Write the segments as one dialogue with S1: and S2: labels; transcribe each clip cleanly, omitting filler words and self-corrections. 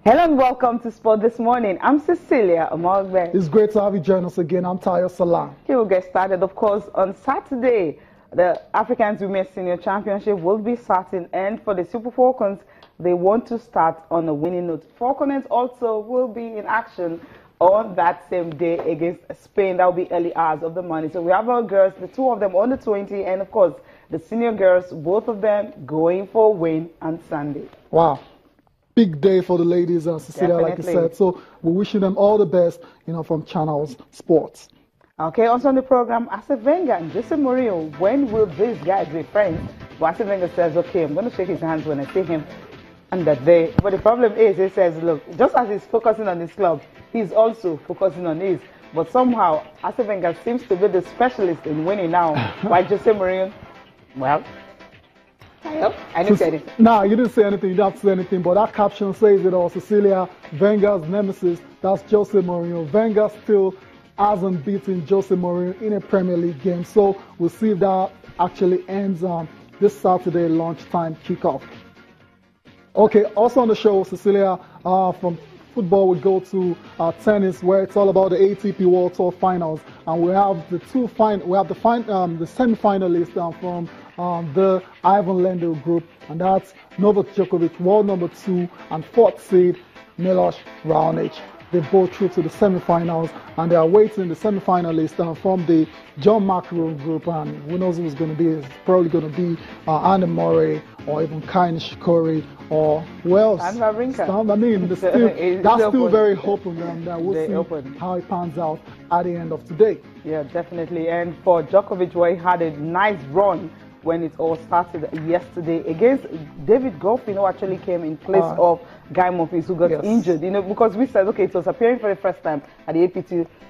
S1: Hello and welcome to Sport This Morning. I'm Cecilia Omogbe.
S2: It's great to have you join us again. I'm Tayo Salam.
S1: Okay, we'll get started. Of course, on Saturday, the Africans Women's Senior Championship will be starting, and for the Super Falcons, they want to start on a winning note. Falcons also will be in action on that same day against Spain. That will be early hours of the morning. So we have our girls, the two of them under 20, and of course, the senior girls, both of them going for a win on Sunday.
S2: Wow. Big day for the ladies, Cecilia, like you said. So we're wishing them all the best, from Channels Sports.
S1: Okay, also on the program, Arsene Wenger and Jose Mourinho, when will these guys be friends? Well, Arsene Wenger says, okay, I'm going to shake his hands when I see him on that day. But the problem is, he says, look, just as he's focusing on his club, he's also focusing on his. But somehow, Arsene Wenger seems to be the specialist in winning now. While Jose Mourinho, well, I didn't say anything.
S2: Nah, you didn't say anything. You didn't have to say anything. But that caption says it all. Cecilia, Wenger's nemesis, that's Jose Mourinho. Wenger still hasn't beaten Jose Mourinho in a Premier League game. So we'll see if that actually ends this Saturday lunchtime kickoff. Okay, also on the show, Cecilia, from football, we go to tennis, where it's all about the ATP World Tour Finals, and we have the semi-finalists from the Ivan Lendl group, and that's Novak Djokovic, world number 2, and 4th seed Milos Raonic. They both through to the semi-finals, and they are waiting the semi-finalists from the John McEnroe group, and who knows who's going to be. It's probably going to be Andy Murray or even Kai Nishikori or who else?
S1: And Wawrinka.
S2: I mean, that's still very open, and we'll see how it pans out at the end of today.
S1: Yeah, definitely. And for Djokovic, where he had a nice run when it all started yesterday against David Goffin, who actually came in place of Guy Monfils, who got injured. Because we said, okay, it was appearing for the first time at the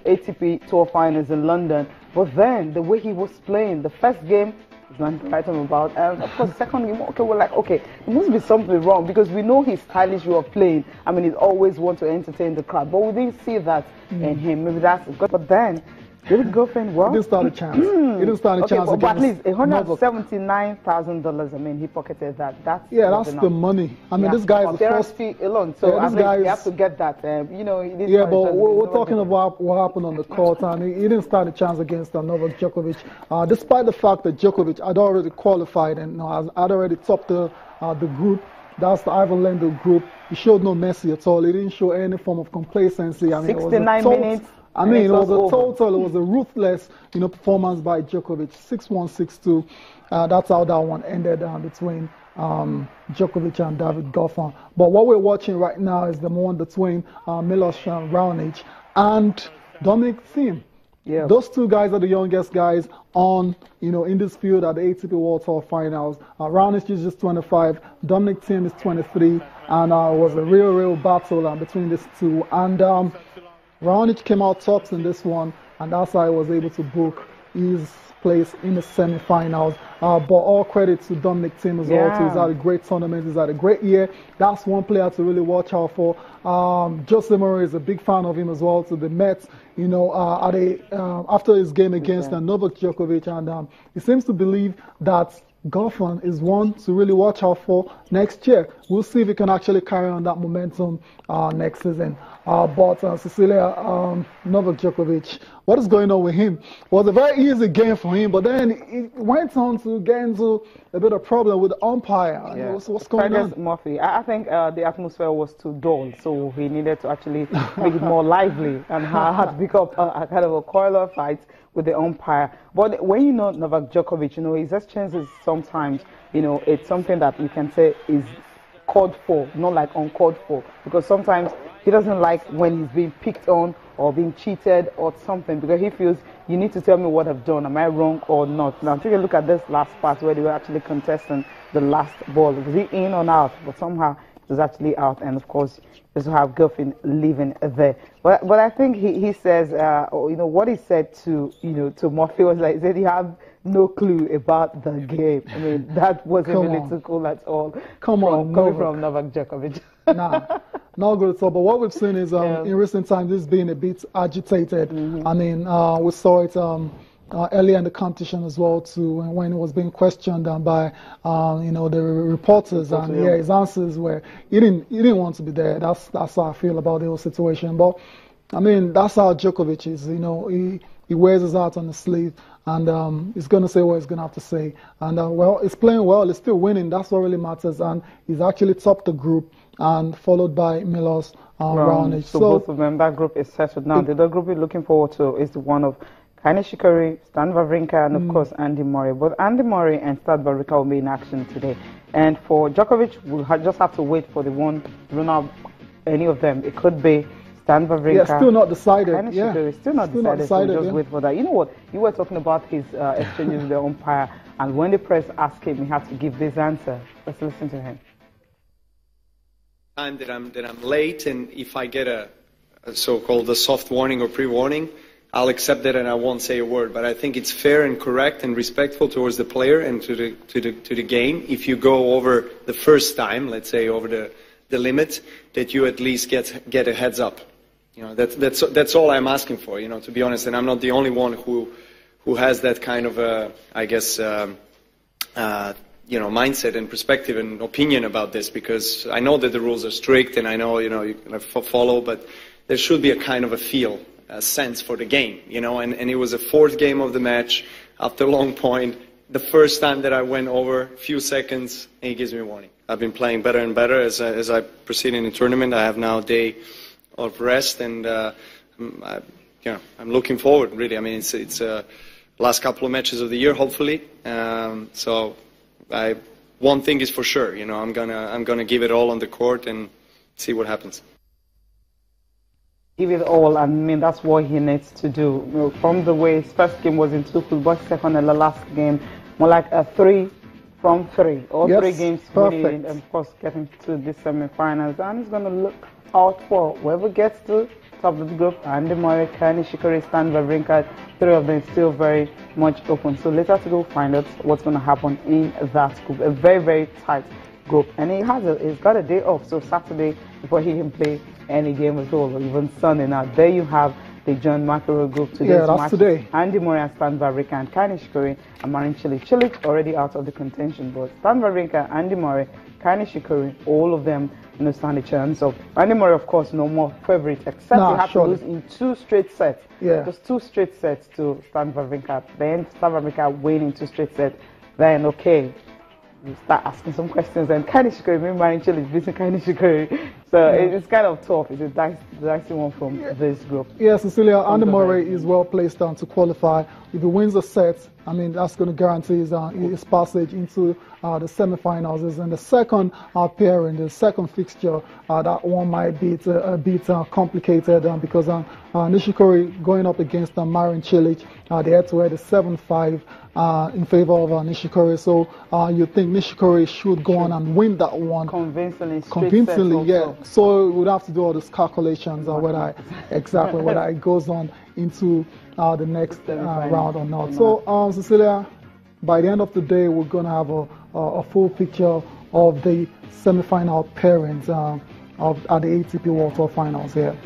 S1: ATP Tour Finals in London. But then the way he was playing, the first game, is not the right time about, and of course the second game, okay, we're like, okay, there must be something wrong, because we know his stylish way of playing. I mean, he always wants to entertain the crowd, but we didn't see that in him. Maybe that's good. But then David Goffin, well,
S2: he didn't stand a chance. He didn't stand a chance.
S1: But at least $179,000. I mean, he pocketed that. That's
S2: the money. I mean, this guy is the first
S1: fee alone. So I mean, you have to get that.
S2: Yeah, but we're talking about what happened on the court. I mean, he didn't stand a chance against Novak Djokovic, despite the fact that Djokovic had already qualified and had already topped the group. That's the Ivan Lendl group. He showed no mercy at all. He didn't show any form of complacency. I mean,
S1: 69 minutes.
S2: I mean, it was a ruthless, performance by Djokovic, 6-1, 6-2. That's how that one ended between Djokovic and David Goffin. But what we're watching right now is the one between Milos Raonic and Dominic Thiem. Yeah. Those two guys are the youngest guys on, in this field at the ATP World Tour Finals. Raonic is just 25, Dominic Thiem is 23, and it was a real battle between these two. And Raonic came out tops in this one, and that's how he was able to book his place in the semi-finals. But all credit to Dominic Thiem as well. He's had a great tournament. He's had a great year. That's one player to really watch out for. Jose Mourinho is a big fan of him as well. So the Mets, after his game against Novak Djokovic, and he seems to believe that Goffin is one to really watch out for next year. We'll see if he can actually carry on that momentum next season. But Cecilia, Novak Djokovic, what is going on with him? It was a very easy game for him, but then it went on to get into a bit of problem with the umpire.
S1: Yeah.
S2: What's going on?
S1: Murphy. I think the atmosphere was too dull, so he needed to actually make it more lively, and had to pick up a kind of a quarrel fight with the umpire. But when you know Novak Djokovic, his exchanges sometimes, it's something that you can say is called for, not like uncalled for, because sometimes he doesn't like when he's being picked on or being cheated or something, because he feels you need to tell me what I've done. Am I wrong or not? Now take a look at this last part where they were actually contesting the last ball. Was he in or out? But somehow it was actually out, and of course just to have Goffin living there. But I think he says, what he said to to Murphy was like, he said he had no clue about the game. I mean, that wasn't really too cool at all. Coming from Novak Djokovic.
S2: Nah, not good at all. But what we've seen is in recent times, this being a bit agitated. I mean, we saw it earlier in the competition as well, too, when he was being questioned by the reporters, and his answers were he didn't want to be there. That's how I feel about the whole situation. But I mean, that's how Djokovic is. He wears his heart on his sleeve, and he's going to say what he's going to have to say. And well, he's playing well. He's still winning. That's what really matters. And he's actually topped the group, and followed by Milos Raonic.
S1: So both of them, that group is settled now. The other group we're looking forward to is the one of Kei Nishikori, Stan Wawrinka, and of course Andy Murray. Both Andy Murray and Stan Wawrinka will be in action today. And for Djokovic, we'll just have to wait for the one run out any of them. It could be Stan Wawrinka.
S2: Yeah, still not decided.
S1: Kei Nishikori, still not decided. So we'll just wait for that. You know what? You were talking about his exchanges with the umpire, and when the press asked him, he had to give this answer. Let's listen to him.
S3: Time that I'm late, and if I get a so-called soft warning or pre-warning, I'll accept that and I won't say a word. But I think it's fair and correct and respectful towards the player and to the game. If you go over the first time, let's say over the limit, that you at least get a heads up. That's all I'm asking for. To be honest, and I'm not the only one who has that kind of I guess mindset and perspective and opinion about this, because I know that the rules are strict and I know you can follow, but there should be a kind of a sense for the game, and it was a fourth game of the match after a long point. The first time that I went over a few seconds, and he gives me a warning. I've been playing better and better as I proceed in the tournament. I have now a day of rest, and I'm looking forward, really. I mean, it's last couple of matches of the year, hopefully. So one thing is for sure, I'm gonna give it all on the court and see what happens.
S1: Give it all, I mean, that's what he needs to do. From the way his first game was in Tuchel, but second and the last game, more like a 3 from 3. All 3 games winning, and of course getting to the semi-finals. And he's going to look out for whoever gets to top of the group. Andy Murray, Kei Nishikori, Stan Wawrinka, 3 of them still very much open. So later to go find out what's going to happen in that group. A very, very tight group. And he's got a day off, so Saturday before he can play any game at all, or even Sunday. Now there you have the John McEnroe group today.
S2: Yeah, that's today.
S1: Andy Murray and Stan Wawrinka and Kei Nishikori and Marin Cilic. Cilic already out of the contention, but Stan Wawrinka, Andy Murray, Kei Nishikori, all of them stand a chance of. Andy Murray, of course, no more favorite, except he had to lose in 2 straight sets.
S2: Yeah.
S1: Just 2 straight sets to Stan Wawrinka. Then Stan Wawrinka winning 2 straight sets. Then okay, you start asking some questions, and Kei Nishikori, maybe Marin Cilic beating Kei Nishikori. So it's kind of tough. It's a dicey one from this group.
S2: Yeah, Cecilia, Andy Murray is well placed to qualify. If he wins a set, I mean, that's going to guarantee his passage into the semi-finals. And the second pairing, the second fixture, that one might be a bit complicated because Nishikori going up against Marin Cilic, they had to head a 7-5 in favor of Nishikori. So you think Nishikori should go on and win that one
S1: convincingly,
S2: yeah. So we would have to do all these calculations whether it goes on into the next round or not. So Cecilia, by the end of the day, we're going to have a full picture of the semi-final pairings at the ATP World Tour Finals here.